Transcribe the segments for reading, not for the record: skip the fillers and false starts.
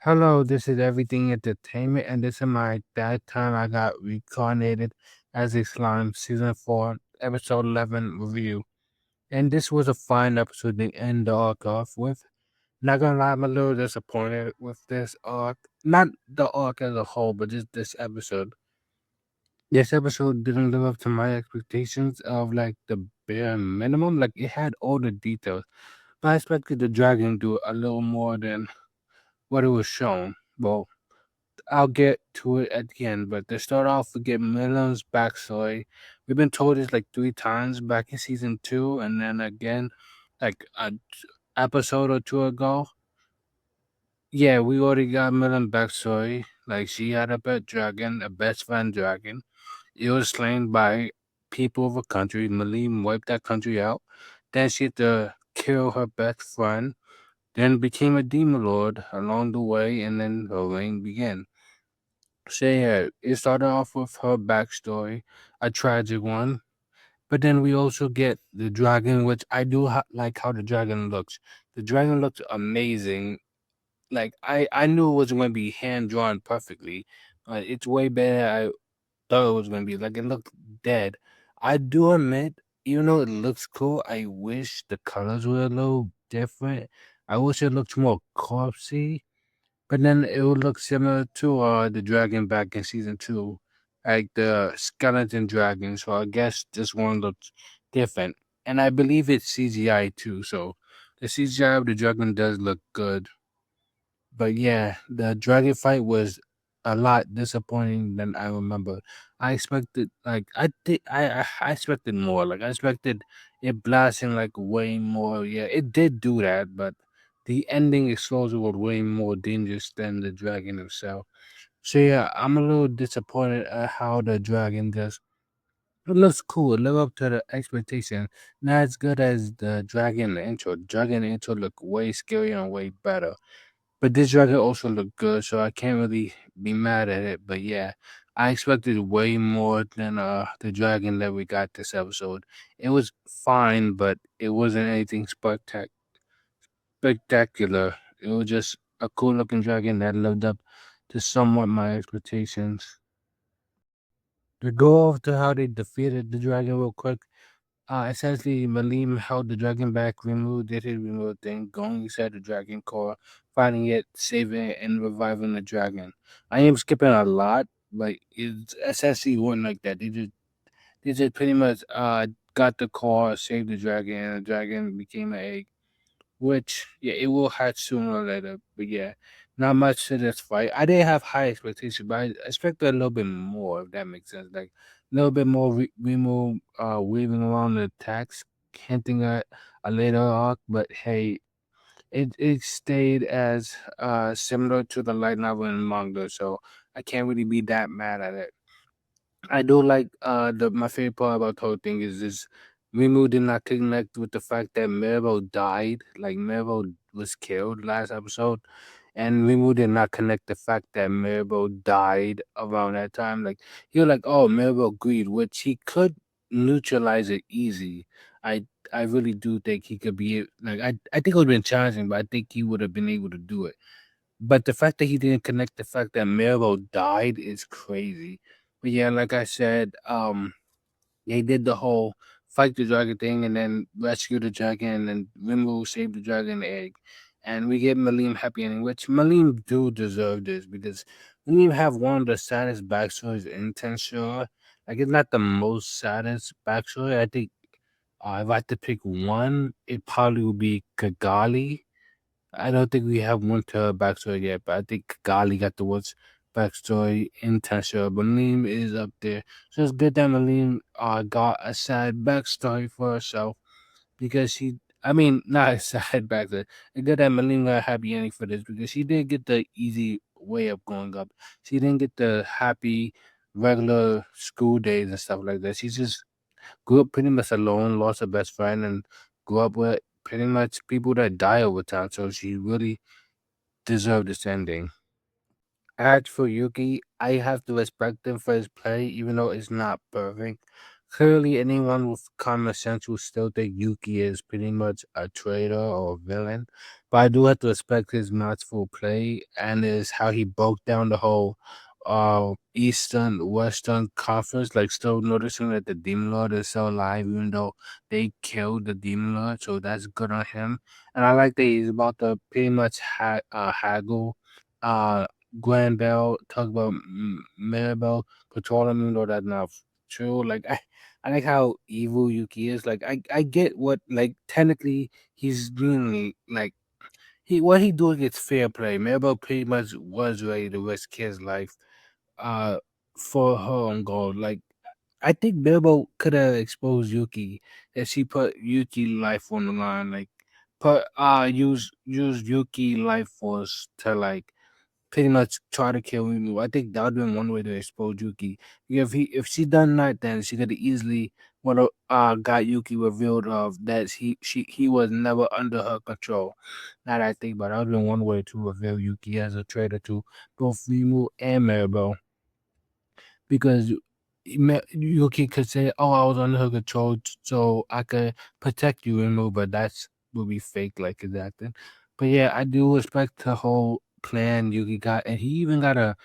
Hello, this is Everything Entertainment, and this is my that time I got reincarnated as a slime season 4, episode 11 review. And this was a fine episode to end the arc off with. Not gonna lie, I'm a little disappointed with this arc. Not the arc as a whole, but just this episode. This episode didn't live up to my expectations of like the bare minimum. Like it had all the details, but I expected the dragon to do a little more than what it was shown. Well, I'll get to it at the end, but to start off, we get Milan's backstory. We've been told this like three times back in season two, and then again, like a episode or two ago. Yeah, we already got Milan's backstory. Like she had a pet dragon, a best friend dragon. It was slain by people of a country. Malim wiped that country out. Then she had to kill her best friend. Then became a demon lord along the way, and then her reign began. So yeah, it started off with her backstory, a tragic one, but then we also get the dragon, which I do like how the dragon looks. The dragon looks amazing. Like I knew it was going to be hand drawn perfectly, but it's way better. I thought it was going to be like it looked dead. I do admit, even though it looks cool, I wish the colors were a little different. I wish it looked more corpsey, but then it would look similar to the dragon back in season two, like the skeleton dragon. So I guess this one looks different. And I believe it's CGI too, so the CGI of the dragon does look good. But yeah, the dragon fight was a lot disappointing than I remember. I expected like I expected more. Like I expected it blasting like way more. Yeah, it did do that, but the ending explosion was way more dangerous than the dragon itself. So yeah, I'm a little disappointed at how the dragon just it looks cool. It live up to the expectation. Not as good as the dragon in the intro. Dragon in the intro look way scarier and way better. But this dragon also looked good, so I can't really be mad at it. But yeah, I expected way more than the dragon that we got this episode. It was fine, but it wasn't anything spectacular. It was just a cool looking dragon that lived up to somewhat my expectations. To go over to how they defeated the dragon real quick, essentially, Malim held the dragon back, removed did his remove thing, going inside the dragon core, fighting it, saving it, and reviving the dragon. I am skipping a lot, but it's essentially wasn't like that. They just pretty much got the core, saved the dragon, and the dragon became an egg. Which yeah, it will hatch sooner or later. But yeah, not much to this fight. I didn't have high expectations, but I expected a little bit more, if that makes sense. Like a little bit more remove weaving around the attacks, hinting at a later arc, but hey, it stayed as similar to the light novel and manga, so I can't really be that mad at it. I do like the my favorite part about the whole thing is this Mimu did not connect with the fact that Mirabel died. Like Mirabel was killed last episode. And Mimu did not connect the fact that Mirabel died around that time. Like he was like, oh, Mirabel agreed, which he could neutralize it easy. I really do think he could be like I think it would have been challenging, but I think he would have been able to do it. But the fact that he didn't connect the fact that Miro died is crazy. But yeah, like I said, they did the whole fight the dragon thing and then rescue the dragon and then Rimbo saved the dragon egg. And we get Malim happy ending, which Malim do deserve this because Malim have one of the saddest backstories in Tensure. Like it's not the most saddest backstory. I think if I had to pick one, it probably would be Kagali. I don't think we have one to her backstory yet, but I think Gali got the worst backstory in Tesha. But Malim is up there. So it's good that Malim got a sad backstory for herself because I mean, not a sad backstory. It's good that Malim got a happy ending for this because she didn't get the easy way of growing up. She didn't get the happy, regular school days and stuff like that. She just grew up pretty much alone, lost her best friend, and grew up with pretty much people that die over time. So she really deserved this ending. As for Yuki, I have to respect him for his play, even though it's not perfect. Clearly, anyone with common sense will still think Yuki is pretty much a traitor or a villain. But I do have to respect his masterful play and is how he broke down the whole Eastern Western conference, like still noticing that the Demon Lord is still alive, even though they killed the Demon Lord. So that's good on him. And I like that he's about to pretty much haggle uh Granbell, talk about Mirabelle, control him, even though that's not true. Like I like how evil Yuki is. Like I get what like technically he's doing like what he doing is fair play. Mirabel pretty much was ready to risk his life uh for her own goal. Like I think Mirabel could have exposed Yuki if she put Yuki life on the line. Like put use Yuki life force to like pretty much try to kill Mimu. I think that would been one way to expose Yuki. If she done that, then she could have easily would have got Yuki revealed of that he was never under her control. Now that I think about it, that would been one way to reveal Yuki as a traitor to both Mimu and Maribel because Yuki could say, "Oh, I was under her control, so I could protect you and move," but that's would be fake, like his acting. But yeah, I do respect the whole plan Yuki got, and he even got a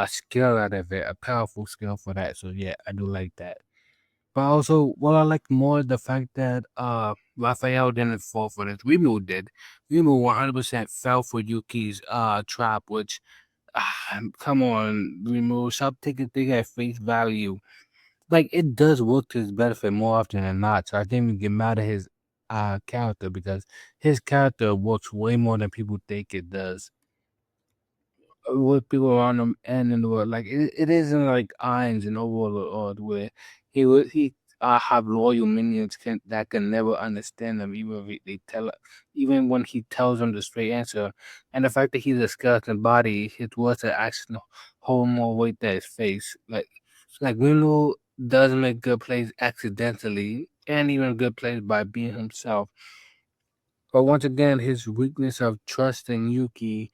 skill out of it, a powerful skill for that. So yeah, I do like that. But also, what I like more the fact that Raphael didn't fall for this. Rimu did. Rimu 100% fell for Yuki's trap, which come on, Rimu, stop taking things at face value. Like it does work to his benefit more often than not. So I think we get mad at his character because his character works way more than people think it does with people around him and in the world. Like it isn't like Ainz in Overlord where he have loyal minions that can never understand them even if they tell even when he tells them the straight answer. And the fact that he's a skeleton body, his words are actually hold more weight than his face. Like Rino does make good plays accidentally and even good plays by being himself. But once again, his weakness of trusting Yuki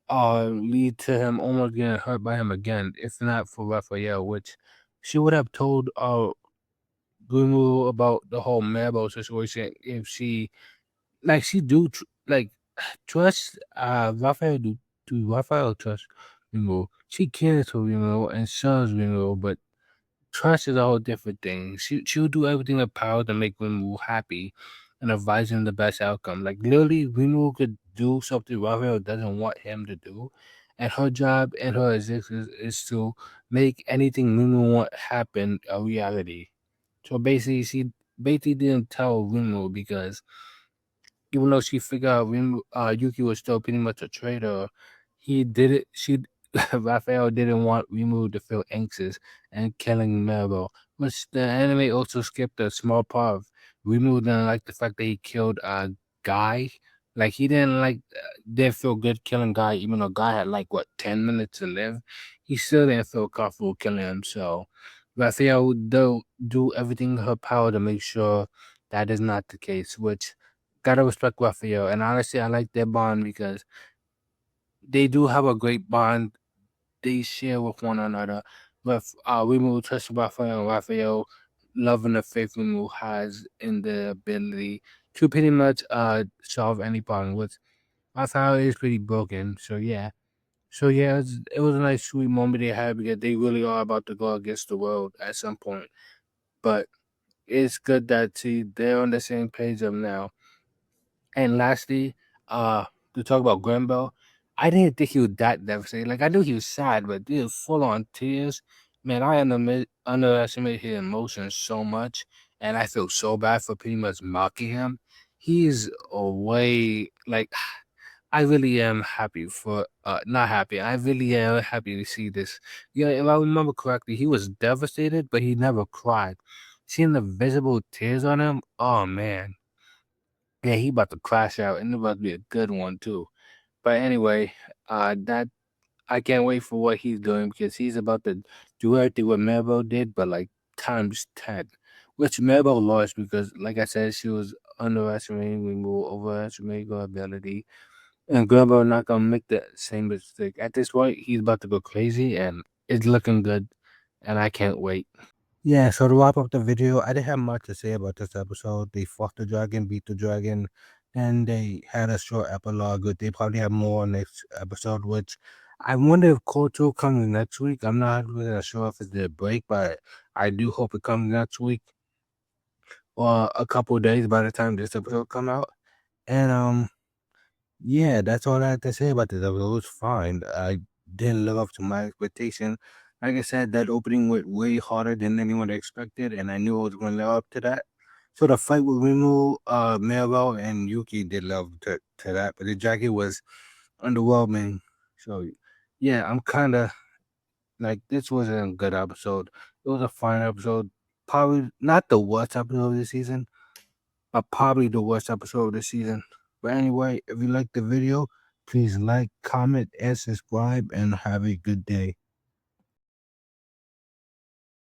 lead to him almost getting hurt by him again, if not for Raphael, which she would have told Gumu about the whole Mabo situation if she like she do trust Raphael do Raphael trust Gumu. She cares for Gumu and serves Gumu, but trust is a whole different thing. She'll do everything in her power to make Winwu happy and advise him the best outcome. Like literally, Winwu could do something Raphael doesn't want him to do, and her job and her existence is to make anything Winwu want happen a reality. So basically, she basically didn't tell Winwu because even though she figured out Yuki was still pretty much a traitor, he did it. She Raphael didn't want Rimu to feel anxious and killing Maribel, which the anime also skipped a small part of. Rimu didn't like the fact that he killed Guy. Like he didn't feel good killing Guy, even though Guy had like what 10 minutes to live. He still didn't feel comfortable killing him. So Raphael would do everything in her power to make sure that is not the case, which gotta respect Raphael. And honestly, I like their bond because they do have a great bond they share with one another. But we will trust Raphael and Raphael loving the faith Rimu has in the ability to pretty much solve any problem. Which Raphael is pretty broken. So yeah. So yeah, it was a nice sweet moment they had because they really are about to go against the world at some point. But it's good that see they're on the same page of now. And lastly, uh, to talk about Grenbell, I didn't think he was that devastated. Like I knew he was sad, but dude, full on tears. Man, I underestimated his emotions so much, and I feel so bad for pretty much mocking him. He's away. Like I really am happy for not happy. I really am happy to see this. Yeah, if I remember correctly, he was devastated, but he never cried. Seeing the visible tears on him, oh man. Yeah, he about to crash out, and it about to be a good one too. But anyway, that I can't wait for what he's doing because he's about to do everything what Maribel did, but like times 10. Which Maribel lost because, like I said, she was underestimating, we will overestimate her ability, and Grumble not gonna make the same mistake. At this point, he's about to go crazy, and it's looking good, and I can't wait. Yeah, so to wrap up the video, I didn't have much to say about this episode. They fought the dragon, beat the dragon, and they had a short epilogue. But they probably have more next episode, which I wonder if Core 2 comes next week. I'm not really sure if it's a break, but I do hope it comes next week or a couple days by the time this episode come out. And yeah, that's all I have to say about this episode. It was fine. I didn't live up to my expectation. Like I said, that opening went way harder than anyone expected, and I knew I was going to live up to that. So the fight with Ringo, Mirabel, and Yuki did live to that, but the jacket was underwhelming. So yeah, I'm kind of like, this wasn't a good episode. It was a fine episode. Probably not the worst episode of the season, probably the worst episode of the season. But anyway, if you like the video, please like, comment, and subscribe, and have a good day.